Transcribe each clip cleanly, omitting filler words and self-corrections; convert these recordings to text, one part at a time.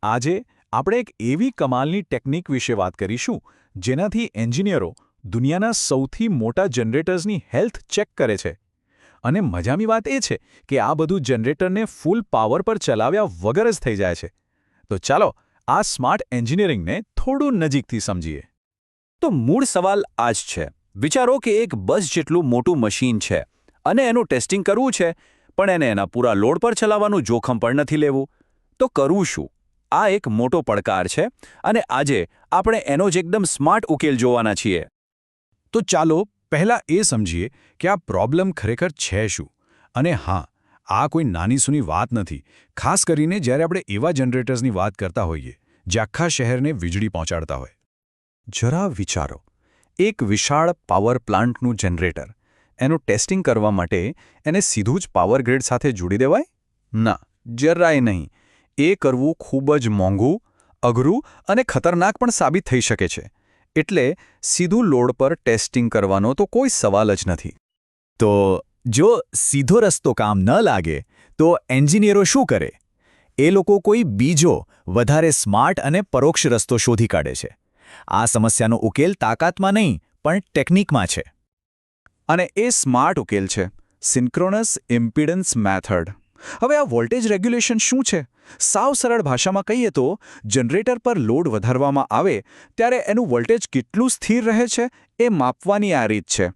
આજે આપણે એક એવી કમાલની ટેકનિક વિશે વાત કરીશું જેનાથી એન્જિનિયરો દુનિયાના સૌથી મોટા જનરેટર્સની હેલ્થ ચેક કરે છે. અને મજાની વાત એ છે કે આ બધું જનરેટરને ફૂલ પાવર પર ચલાવ્યા વગર જ થઈ જાય છે. તો ચાલો આ સ્માર્ટ એન્જિનિયરિંગને થોડું નજીકથી સમજીએ. તો મૂળ સવાલ આ જ છે. વિચારો કે એક બસ જેટલું મોટું મશીન છે અને એનું ટેસ્ટિંગ કરવું છે, પણ એને એના પૂરા લોડ પર ચલાવવાનું જોખમ પણ નથી લેવું. તો કરવું શું? આ એક મોટો પડકાર છે અને આજે આપણે એનો જ એકદમ સ્માર્ટ ઉકેલ જોવાના છીએ. તો ચાલો પહેલાં એ સમજીએ કે આ પ્રોબ્લેમ ખરેખર છે શું. અને હા, આ કોઈ નાનીસૂની વાત નથી, ખાસ કરીને જ્યારે આપણે એવા જનરેટર્સની વાત કરતા હોઈએ જે આખા શહેરને વીજળી પહોંચાડતા હોય. જરા વિચારો, એક વિશાળ પાવર પ્લાન્ટનું જનરેટર. એનું ટેસ્ટિંગ કરવા માટે એને સીધું જ પાવર ગ્રીડ સાથે જોડી દેવાય? ના, જરાય નહીં. એ કરવું ખૂબ જ મોંઘું, અઘરું અને ખતરનાક પણ સાબિત થઈ શકે છે. એટલે સીધું લોડ પર ટેસ્ટિંગ કરવાનો તો કોઈ સવાલ જ નથી. તો જો સીધો રસ્તો કામ ન લાગે તો એન્જિનિયરો શું કરે? એ લોકો કોઈ બીજો વધારે સ્માર્ટ અને પરોક્ષ રસ્તો શોધી કાઢે છે. આ સમસ્યાનો ઉકેલ તાકાતમાં નહીં પણ ટેકનિકમાં છે. અને એ સ્માર્ટ ઉકેલ છે સિન્ક્રોનસ ઇમ્પિડન્સ મેથડ. હવે આ વોલ્ટેજ રેગ્યુલેશન શું છે? સાવ સરળ ભાષામાં કહીએ તો જનરેટર પર લોડ વધારવામાં આવે ત્યારે એનું વોલ્ટેજ કેટલું સ્થિર રહે છે એ માપવાની આ રીત છે.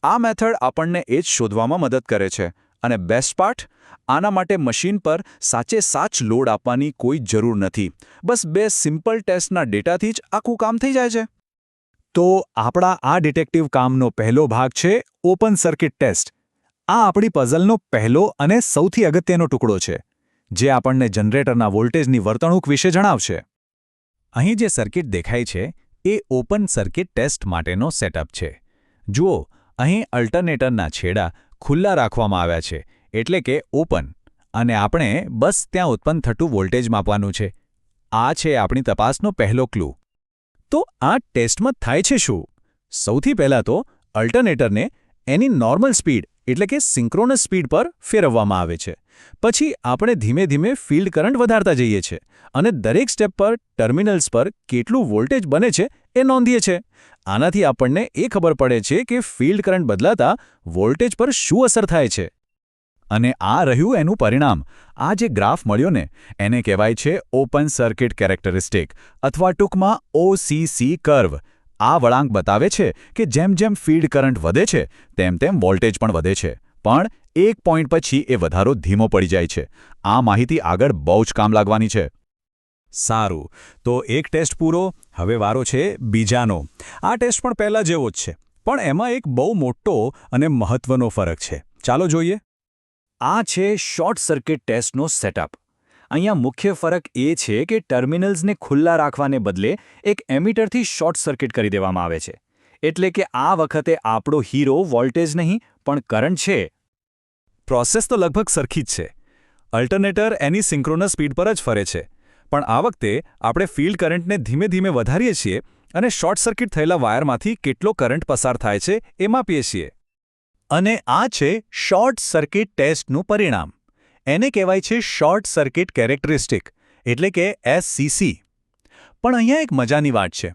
આ મેથડ આપણને એ જ શોધવામાં મદદ કરે છે. અને બેસ્ટ પાર્ટ, આના માટે મશીન પર સાચ લોડ આપવાની કોઈ જરૂર નથી. બસ બે સિમ્પલ ટેસ્ટના ડેટાથી જ આખું કામ થઈ જાય છે. તો આપણા આ ડિટેક્ટિવ કામનો પહેલો ભાગ છે ઓપન સર્કિટ ટેસ્ટ. આ આપણી પઝલનો પહેલો અને સૌથી અગત્યનો ટુકડો છે, જે આપણને જનરેટરના વોલ્ટેજની વર્તણૂક વિશે જણાવશે. અહીં જે સર્કિટ દેખાય છે એ ઓપન સર્કિટ ટેસ્ટ માટેનો સેટઅપ છે. જુઓ, અહીં અલ્ટરનેટરના છેડા ખુલ્લા રાખવામાં આવ્યા છે, એટલે કે ઓપન, અને આપણે બસ ત્યાં ઉત્પન્ન થતું વોલ્ટેજ માપવાનું છે. આ છે આપણી તપાસનો પહેલો ક્લુ. તો આ ટેસ્ટમાં થાય છે શું? સૌથી પહેલાં તો અલ્ટરનેટરને એની નોર્મલ સ્પીડ એટલે કે સિન્ક્રોનસ સ્પીડ પર ફેરવવામાં આવે છે. પછી આપણે ધીમે ધીમે ફિલ્ડ કરંટ વધારતા જઈએ છીએ અને દરેક સ્ટેપ પર ટર્મિનલ્સ પર કેટલું વોલ્ટેજ બને છે એ નોંધીએ છીએ. આનાથી આપણને એ ખબર પડે છે કે ફિલ્ડ કરંટ બદલાતા વોલ્ટેજ પર શું અસર થાય છે. અને આ રહ્યું એનું પરિણામ. આ જે ગ્રાફ મળ્યો ને એને કહેવાય છે ઓપન સર્કિટ કેરેક્ટરિસ્ટિક, અથવા ટૂંકમાં OCC કર્વ. આ વળાંક બતાવે છે કે જેમ જેમ ફીલ્ડ કરંટ વધે છે તેમ તેમ વોલ્ટેજ પણ વધે છે, પણ એક પોઈન્ટ પછી એ વધારો ધીમો પડી જાય છે. આ માહિતી આગળ બહુ જ કામ લાગવાની છે. સારું, તો એક ટેસ્ટ પૂરો. હવે વારો છે બીજાનો. આ ટેસ્ટ પણ પહેલા જેવો જ છે, પણ એમાં એક બહુ મોટો અને મહત્વનો ફરક છે. ચાલો જોઈએ. આ છે શોર્ટ સર્કિટ ટેસ્ટનો સેટઅપ. અહીંયા મુખ્ય ફરક એ છે કે ટર્મિનલ્સને ખુલ્લા રાખવાને બદલે એક એમિટરથી શોર્ટ સર્કિટ કરી દેવામાં આવે છે. એટલે કે આ વખતે આપણો હીરો વોલ્ટેજ નહીં પણ કરંટ છે. પ્રોસેસ તો લગભગ સરખી જ છે. અલ્ટરનેટર એની સિન્ક્રોનસ સ્પીડ પર જ ફરે છે, પણ આ વખતે આપણે ફિલ્ડ કરંટને ધીમે ધીમે વધારીએ છીએ અને શોર્ટ સર્કિટ થયેલા વાયરમાંથી કેટલો કરંટ પસાર થાય છે એ માપીએ છીએ. અને આ છે શોર્ટ સર્કિટ ટેસ્ટનું પરિણામ. એને કહેવાય છે શોર્ટ સર્કિટ કેરેક્ટરિસ્ટિક, એટલે કે SCC. પણ અહીંયા એક મજાની વાત છે.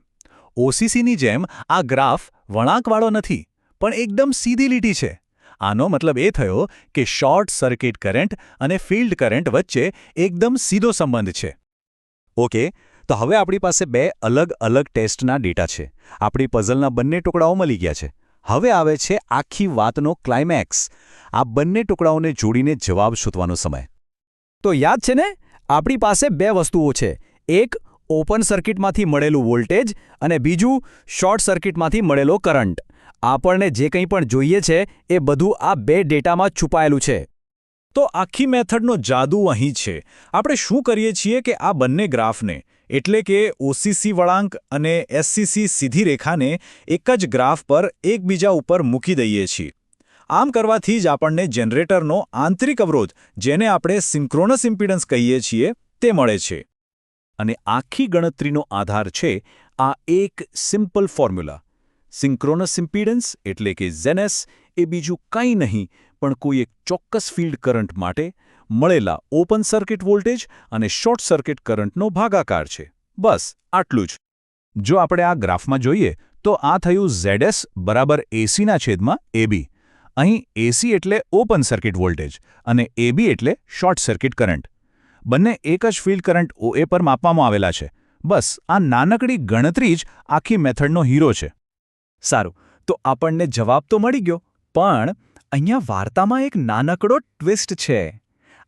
OCCની જેમ આ ગ્રાફ વળાંકવાળો નથી, પણ એકદમ સીધી લીટી છે. આનો મતલબ એ થયો કે શોર્ટ સર્કિટ કરંટ અને ફિલ્ડ કરંટ વચ્ચે એકદમ સીધો સંબંધ છે. ઓકે, તો હવે આપણી પાસે બે અલગ અલગ ટેસ્ટના ડેટા છે. આપણી પઝલના બંને ટુકડાઓ મળી ગયા છે. હવે આવે છે આખી વાતનો ક્લાઇમેક્સ. આ બંને ટુકડાઓને જોડીને જવાબ શોધવાનો સમય. તો યાદ છે ને, આપણી પાસે બે વસ્તુઓ છે. એક ઓપન સર્કિટમાંથી મળેલું વોલ્ટેજ અને બીજું શોર્ટ સર્કિટમાંથી મળેલો કરંટ. આપણને જે કંઈ પણ જોઈએ છે એ બધું આ બે ડેટામાં છુપાયેલું છે. તો આખી મેથડનો જાદુ અહીં છે. આપણે શું કરીએ છીએ કે આ બંને ગ્રાફને, એટલે કે OCC વળાંક અને SCC સીધી રેખાને એક જ ગ્રાફ પર એકબીજા ઉપર મૂકી દઈએ છીએ. આમ કરવાથી જ આપણને જનરેટરનો આંતરિક અવરોધ, જેને આપણે સિન્ક્રોનસ ઇમ્પિડન્સ કહીએ છીએ, તે મળે છે. અને આખી ગણતરીનો આધાર છે આ એક સિમ્પલ ફોર્મ્યુલા. સિન્ક્રોનસ ઇમ્પિડન્સ એટલે કે ZS એ બીજું કંઈ નહીં પણ કોઈ એક ચોક્કસ ફિલ્ડ કરંટ માટે મળેલા ઓપન સર્કિટ વોલ્ટેજ અને શોર્ટ સર્કિટ કરંટનો ભાગાકાર છે. બસ આટલું જ. જો આપણે આ ગ્રાફમાં જોઈએ તો આ થયું ZS બરાબર ACના છેદમાં AB. અહીં AC એટલે ઓપન સર્કિટ વોલ્ટેજ અને AB એટલે શોર્ટ સર્કિટ કરંટ. બંને એક જ ફિલ્ડ કરંટ OA પર માપવામાં આવેલા છે. બસ આ નાનકડી ગણતરી જ આખી મેથડનો હીરો છે. સારું, તો આપણને જવાબ તો મળી ગયો, પણ અહીંયા વાર્તામાં એક નાનકડો ટ્વિસ્ટ છે.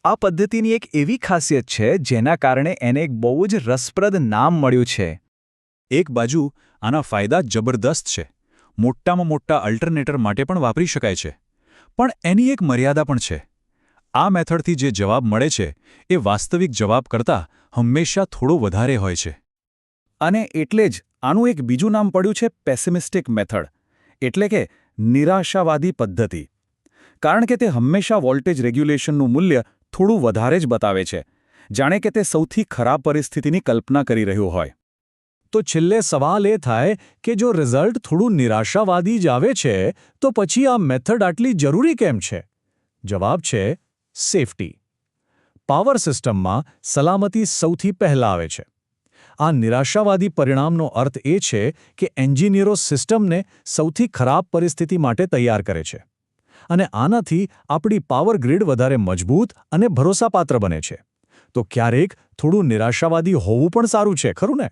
આ પદ્ધતિની એક એવી ખાસિયત છે જેના કારણે એને એક બહુ જ રસપ્રદ નામ મળ્યું છે. એક બાજુ આના ફાયદા જબરદસ્ત છે. મોટામાં મોટા અલ્ટરનેટર માટે પણ વાપરી શકાય છે. પણ એની એક મર્યાદા પણ છે. આ મેથડથી જે જવાબ મળે છે એ વાસ્તવિક જવાબ કરતાં હંમેશા થોડો વધારે હોય છે. અને એટલે જ આનું એક બીજું નામ પડ્યું છે પેસિમિસ્ટિક મેથડ, એટલે કે નિરાશાવાદી પદ્ધતિ. કારણ કે તે હંમેશા વોલ્ટેજ રેગ્યુલેશનનું મૂલ્ય થોડું વધારે જ બતાવે છે, જાણે કે તે સૌથી ખરાબ પરિસ્થિતિની કલ્પના કરી રહ્યું હોય. તો છેલ્લે સવાલ એ થાય કે જો રિઝલ્ટ થોડું નિરાશાવાદી જ આવે છે તો પછી આ મેથડ આટલી જરૂરી કેમ છે? જવાબ છે સેફટી. પાવર સિસ્ટમમાં સલામતી સૌથી પહેલાં આવે છે. આ નિરાશાવાદી પરિણામનો અર્થ એ છે કે એન્જિનિયરો સિસ્ટમને સૌથી ખરાબ પરિસ્થિતિ માટે તૈયાર કરે છે. અને આનાથી આપણી પાવર ગ્રીડ વધારે મજબૂત અને ભરોસાપાત્ર બને છે. તો ક્યારેક થોડું નિરાશાવાદી હોવું પણ સારું છે, ખરું ને?